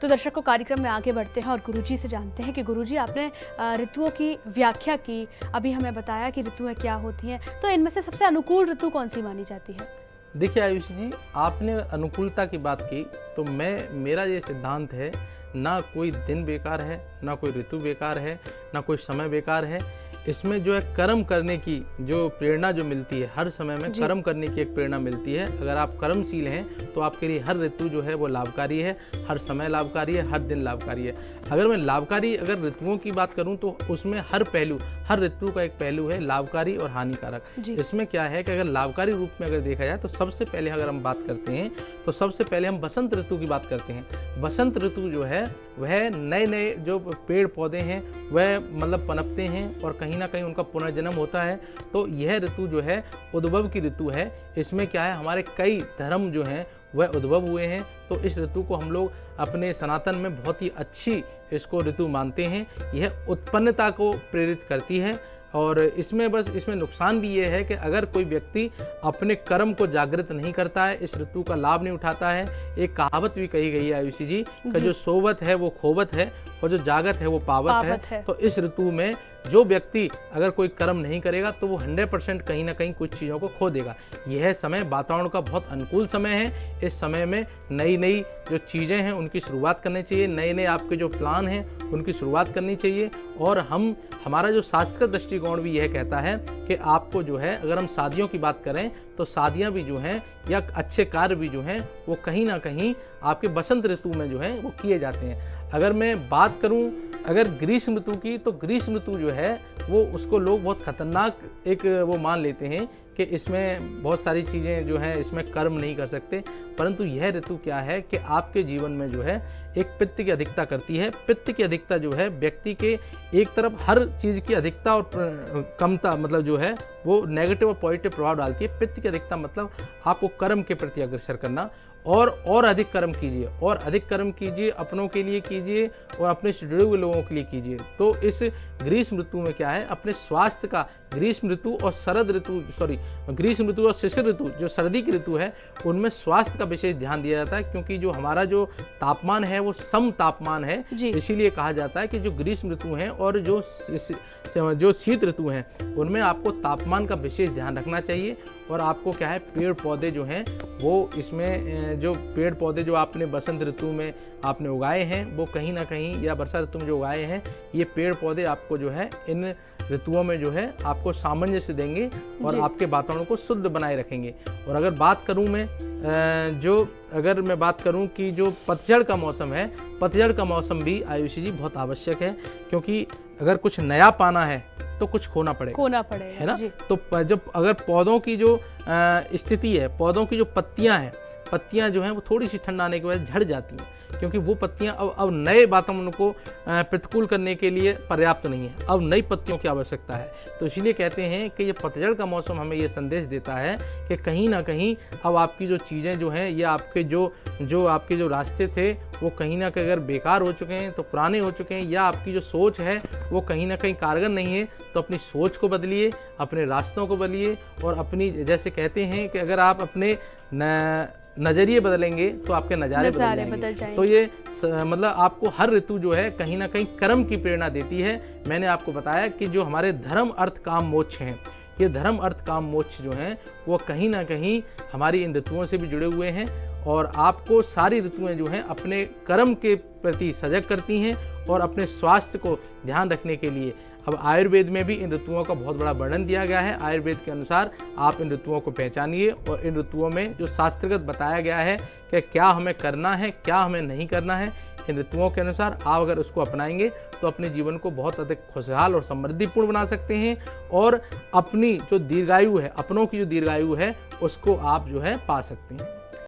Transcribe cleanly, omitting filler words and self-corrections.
तो दर्शकों, कार्यक्रम में आगे बढ़ते हैं और गुरुजी से जानते हैं कि गुरुजी, आपने ऋतुओं की व्याख्या की, अभी हमें बताया कि ऋतुएं क्या होती हैं, तो इनमें से सबसे अनुकूल ऋतु कौन सी मानी जाती है? देखिए आयुषी जी, आपने अनुकूलता की बात की, तो मेरा ये सिद्धांत है, ना कोई दिन बेकार है, ना कोई ऋतु बेकार है, ना कोई समय बेकार है। इसमें जो है कर्म करने की जो प्रेरणा जो मिलती है, हर समय में कर्म करने की एक प्रेरणा मिलती है। अगर आप कर्मशील हैं तो आपके लिए हर ऋतु जो है वो लाभकारी है, हर समय लाभकारी है, हर दिन लाभकारी है। अगर मैं लाभकारी अगर ऋतुओं की बात करूं तो उसमें हर ऋतु का एक पहलू है लाभकारी और हानिकारक। इसमें क्या है कि अगर लाभकारी रूप में अगर देखा जाए तो सबसे पहले अगर हम बात करते हैं तो सबसे पहले हम बसंत ऋतु की बात करते हैं। बसंत ऋतु जो है वह नए नए जो पेड़ पौधे हैं वह मतलब पनपते हैं और कहीं ना कहीं उनका पुनर्जन्म होता है। तो यह ऋतु जो है उद्भव की ऋतु है। इसमें क्या है, हमारे कई धर्म जो हैं वह उद्भव हुए हैं। तो इस ऋतु को हम लोग अपने सनातन में बहुत ही अच्छी इसको ऋतु मानते हैं। यह उत्पन्नता को प्रेरित करती है और इसमें नुकसान भी ये है कि अगर कोई व्यक्ति अपने कर्म को जागृत नहीं करता है, इस ऋतु का लाभ नहीं उठाता है। एक कहावत भी कही गई है आयुषी जी कि जो सोवत है वो खोवत है और जो जागत है वो पावत है। तो इस ऋतु में जो व्यक्ति अगर कोई कर्म नहीं करेगा तो वो 100% कहीं ना कहीं कुछ चीज़ों को खो देगा। यह समय वातावरण का बहुत अनुकूल समय है। इस समय में नई नई जो चीज़ें हैं उनकी शुरुआत करनी चाहिए, नए नए आपके जो प्लान हैं उनकी शुरुआत करनी चाहिए। और हमारा जो शास्त्रीय दृष्टिकोण भी यह कहता है कि आपको जो है, अगर हम शादियों की बात करें तो शादियां भी जो हैं या अच्छे कार्य भी जो हैं वो कहीं ना कहीं आपके बसंत ऋतु में जो है वो किए जाते हैं। अगर मैं बात करूं अगर ग्रीष्म ऋतु की, तो ग्रीष्म ऋतु जो है वो उसको लोग बहुत खतरनाक एक वो मान लेते हैं कि इसमें बहुत सारी चीज़ें जो हैं इसमें कर्म नहीं कर सकते। परंतु यह ऋतु क्या है कि आपके जीवन में जो है एक पित्त की अधिकता करती है। पित्त की अधिकता जो है व्यक्ति के एक तरफ हर चीज़ की अधिकता और कमता मतलब जो है वो नेगेटिव और पॉजिटिव प्रभाव डालती है। पित्त की अधिकता मतलब आपको कर्म के प्रति अग्रसर करना और अधिक कर्म कीजिए और अधिक कर्म कीजिए, अपनों के लिए कीजिए और अपने से जुड़े हुए लोगों के लिए कीजिए। तो इस ग्रीष्म ऋतु में क्या है, अपने स्वास्थ्य का ग्रीष्म ऋतु और ग्रीष्म ऋतु और शिशिर ऋतु जो सर्दी की ऋतु है उनमें स्वास्थ्य का विशेष ध्यान दिया जाता है, क्योंकि जो हमारा जो तापमान है वो सम तापमान है। इसीलिए कहा जाता है कि जो ग्रीष्म ऋतु है और जो शीत ऋतु हैं उनमें आपको तापमान का विशेष ध्यान रखना चाहिए। और आपको क्या है, पेड़ पौधे जो हैं वो इसमें जो पेड़ पौधे जो आपने बसंत ऋतु में आपने उगाए हैं वो कहीं ना कहीं या वर्षा ऋतु में जो उगाए हैं ये पेड़ पौधे आपको जो है इन ऋतुओं में जो है आपको सामंजस्य देंगे और आपके वातावरण को शुद्ध बनाए रखेंगे। और अगर बात करूं कि जो पतझड़ का मौसम है, पतझड़ का मौसम भी आयुषी जी बहुत आवश्यक है, क्योंकि अगर कुछ नया पाना है तो कुछ खोना पड़ेगा है ना। तो जब अगर पौधों की जो स्थिति है, पौधों की जो पत्तियां जो हैं वो थोड़ी सी ठंड आने के बाद झड़ जाती हैं, क्योंकि वो पत्तियां अब नए वातावरण को प्रतिकूल करने के लिए पर्याप्त नहीं है, अब नई पत्तियों की आवश्यकता है। तो इसीलिए कहते हैं कि ये पतझड़ का मौसम हमें ये संदेश देता है कि कहीं ना कहीं अब आपकी जो चीज़ें जो हैं या आपके आपके जो रास्ते थे वो कहीं ना कहीं अगर बेकार हो चुके हैं तो पुराने हो चुके हैं, या आपकी जो सोच है वो कहीं ना कहीं कारगर नहीं है, तो अपनी सोच को बदलिए, अपने रास्तों को बदलिए और अपनी, जैसे कहते हैं कि अगर आप अपने नजरिए बदलेंगे तो आपके नज़ारे बदल जाएंगे। तो ये मतलब आपको हर ऋतु जो है कहीं ना कहीं कर्म की प्रेरणा देती है। मैंने आपको बताया कि जो हमारे धर्म अर्थ काम मोक्ष हैं, ये धर्म अर्थ काम मोक्ष जो हैं वो कहीं ना कहीं हमारी इन ऋतुओं से भी जुड़े हुए हैं और आपको सारी ऋतुएं जो हैं अपने कर्म के प्रति सजग करती हैं और अपने स्वास्थ्य को ध्यान रखने के लिए। अब आयुर्वेद में भी इन ऋतुओं का बहुत बड़ा वर्णन दिया गया है। आयुर्वेद के अनुसार आप इन ऋतुओं को पहचानिए और इन ऋतुओं में जो शास्त्रगत बताया गया है कि क्या हमें करना है, क्या हमें नहीं करना है, इन ऋतुओं के अनुसार आप अगर उसको अपनाएंगे तो अपने जीवन को बहुत अधिक खुशहाल और समृद्धिपूर्ण बना सकते हैं और अपनी जो दीर्घायु है, अपनों की जो दीर्घायु है उसको आप जो है पा सकते हैं।